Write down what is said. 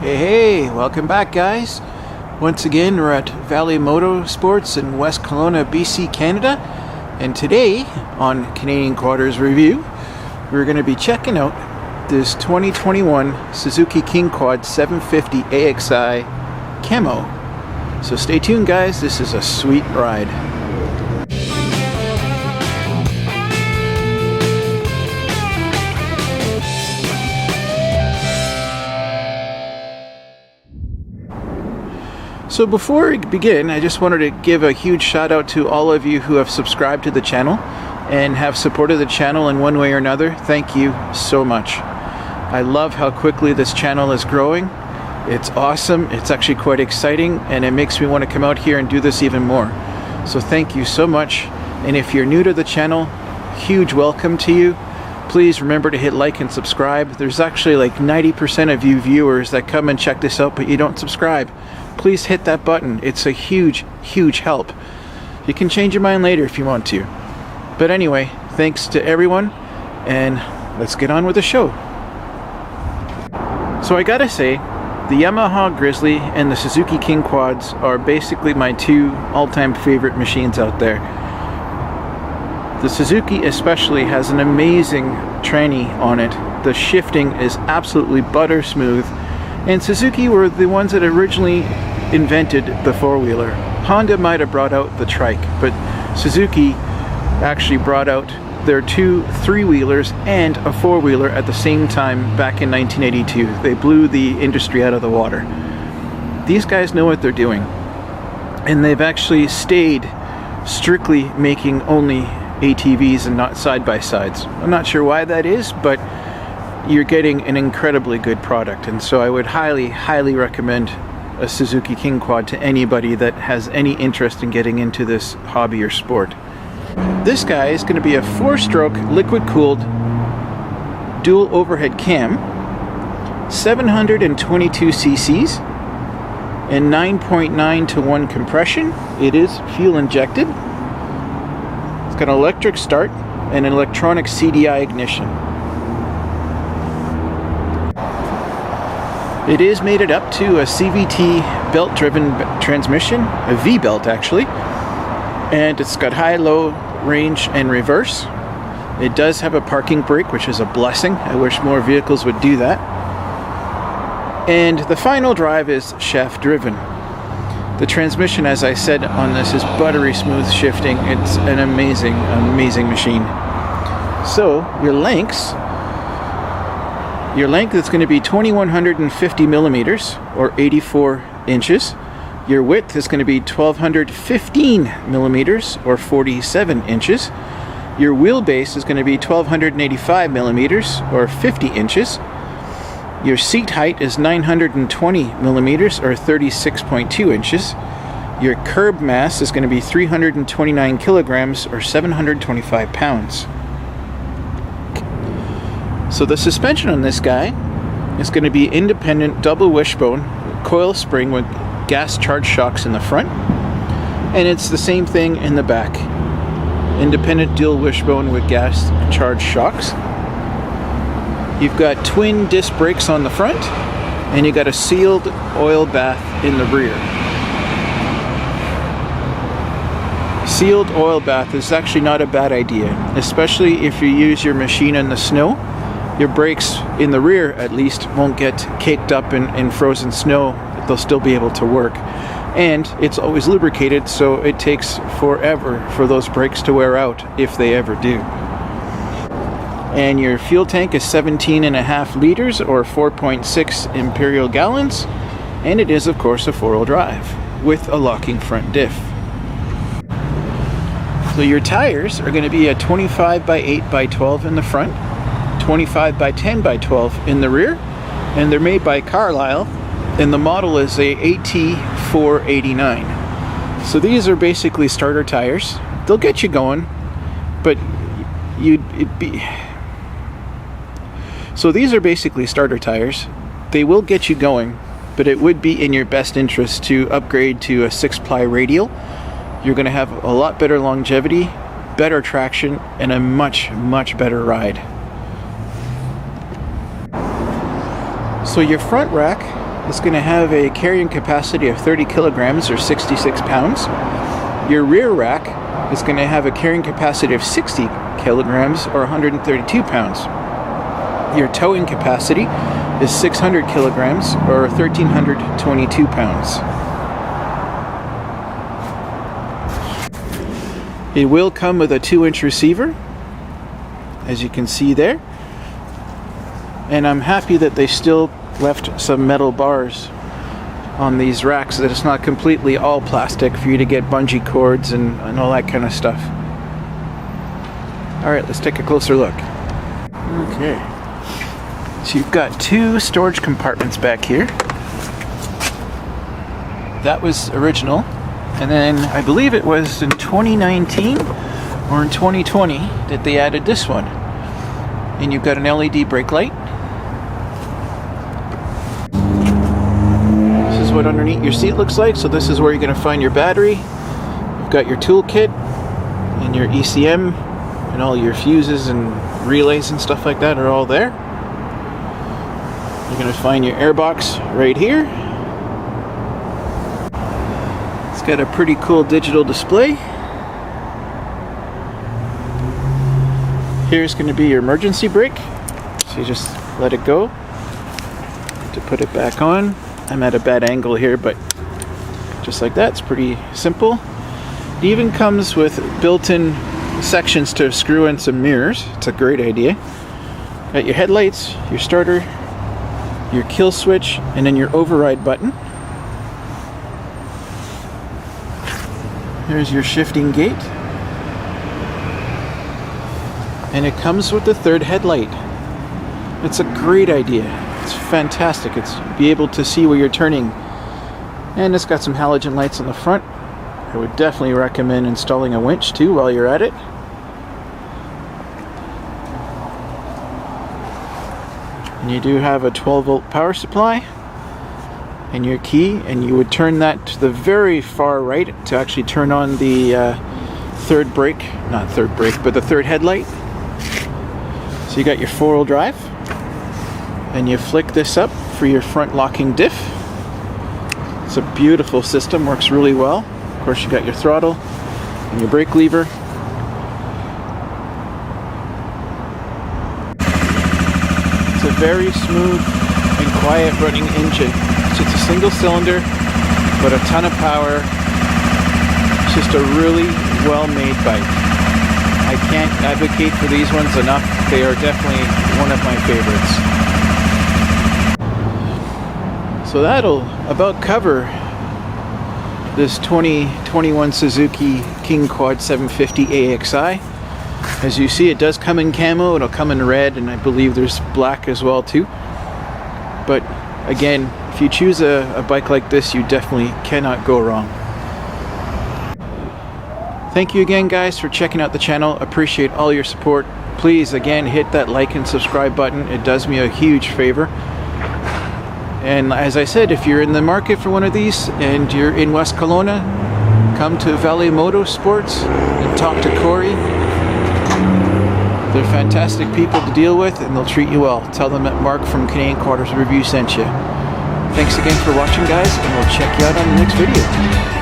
Hey, welcome back, guys. Once again, we're at Valley Motorsports in West Kelowna, BC, Canada. And today, on Canadian Quaders Review, we're going to be checking out this 2021 Suzuki King Quad 750 AXI Camo. So stay tuned, guys. This is a sweet ride. So before we begin, I just wanted to give a huge shout out to all of you who have subscribed to the channel and have supported the channel in one way or another. Thank you so much. I love how quickly this channel is growing. It's awesome, it's actually quite exciting, and it makes me want to come out here and do this even more. So thank you so much. And if you're new to the channel, huge welcome to you. Please remember to hit like and subscribe. There's actually like 90% of you viewers that come and check this out, but you don't subscribe. Please hit that button. It's a huge, huge help. You can change your mind later if you want to. But anyway, thanks to everyone, and let's get on with the show. So I gotta say, the Yamaha Grizzly and the Suzuki King Quads are basically my two all-time favorite machines out there. The Suzuki especially has an amazing tranny on it. The shifting is absolutely butter smooth. And Suzuki were the ones that originally invented the four-wheeler. Honda might have brought out the trike, but Suzuki actually brought out their two three-wheelers and a four-wheeler at the same time back in 1982. They blew the industry out of the water. These guys know what they're doing. And they've actually stayed strictly making only ATVs and not side-by-sides. I'm not sure why that is, but you're getting an incredibly good product, and so I would highly recommend a Suzuki King Quad to anybody that has any interest in getting into this hobby or sport. This guy is going to be a 4-stroke liquid-cooled dual overhead cam, 722 cc's, and 9.9 to 1 compression. It is fuel injected. It's got an electric start and an electronic CDI ignition. It is mated up to a CVT belt-driven transmission, a V-belt actually, and it's got high, low, range, and reverse. It does have a parking brake, which is a blessing. I wish more vehicles would do that. And the final drive is shaft-driven. The transmission, as I said on this, is buttery smooth shifting. It's an amazing, amazing machine. So, your length is going to be 2150 millimeters or 84 inches. Your width is going to be 1215 millimeters or 47 inches. Your wheelbase is going to be 1285 millimeters or 50 inches. Your seat height is 920 millimeters or 36.2 inches. Your curb mass is going to be 329 kilograms or 725 pounds. So the suspension on this guy is going to be independent double wishbone coil spring with gas charged shocks in the front, and it's the same thing in the back. Independent dual wishbone with gas charged shocks. You've got twin disc brakes on the front, and you got a sealed oil bath in the rear. Sealed oil bath is actually not a bad idea, especially if you use your machine in the snow. Your brakes in the rear, at least, won't get caked up in frozen snow. They'll still be able to work. And it's always lubricated, so it takes forever for those brakes to wear out, if they ever do. And your fuel tank is 17.5 liters or 4.6 imperial gallons. And it is, of course, a 4-wheel drive with a locking front diff. So your tires are going to be a 25 by 8 by 12 in the front, 25 by 10 by 12 in the rear, and they're made by Carlisle, and the model is a AT489. So these are basically starter tires. They'll get you going, but so these are basically starter tires. They will get you going, but it would be in your best interest to upgrade to a 6-ply radial. You're going to have a lot better longevity, better traction, and a much better ride. So your front rack is going to have a carrying capacity of 30 kilograms or 66 pounds. Your rear rack is going to have a carrying capacity of 60 kilograms or 132 pounds. Your towing capacity is 600 kilograms or 1,322 pounds. It will come with a 2-inch receiver, as you can see there. And I'm happy that they still left some metal bars on these racks, so that it's not completely all plastic for you to get bungee cords and all that kind of stuff. Alright, let's take a closer look. Okay. So you've got 2 storage compartments back here. That was original. And then I believe it was in 2019 or in 2020 that they added this one. And you've got an LED brake light. This is what underneath your seat looks like. So this is where you're going to find your battery. You've got your toolkit and your ECM and all your fuses and relays and stuff like that are all there. You're going to find your airbox right here. It's got a pretty cool digital display. Here's going to be your emergency brake. So you just let it go to put it back on. I'm at a bad angle here, but just like that, it's pretty simple. It even comes with built-in sections to screw in some mirrors. It's a great idea. Got your headlights, your starter, your kill switch, and then your override button. Here's your shifting gate. And it comes with the 3rd headlight. It's a great idea. It's fantastic. It's be able to see where you're turning. And it's got some halogen lights on the front. I would definitely recommend installing a winch too while you're at it. And you do have a 12-volt power supply and your key, and you would turn that to the very far right to actually turn on the the 3rd headlight. So you got your 4-wheel drive, and you flick this up for your front locking diff. It's a beautiful system, works really well. Of course, you got your throttle and your brake lever. It's a very smooth and quiet running engine. It's just a single cylinder, but a ton of power. It's just a really well-made bike. I can't advocate for these ones enough. They are definitely one of my favorites. So that'll about cover this 2021 Suzuki King Quad 750 AXI. As you see, it does come in camo. It'll come in red, and I believe there's black as well too. But again, if you choose a bike like this, you definitely cannot go wrong. Thank you again, guys, for checking out the channel. Appreciate all your support. Please, again, hit that like and subscribe button. It does me a huge favor. And as I said, if you're in the market for one of these and you're in West Kelowna, come to Valley Motorsports and talk to Corey. They're fantastic people to deal with, and they'll treat you well. Tell them that Mark from Canadian Quarters Review sent you. Thanks again for watching, guys, and we'll check you out on the next video.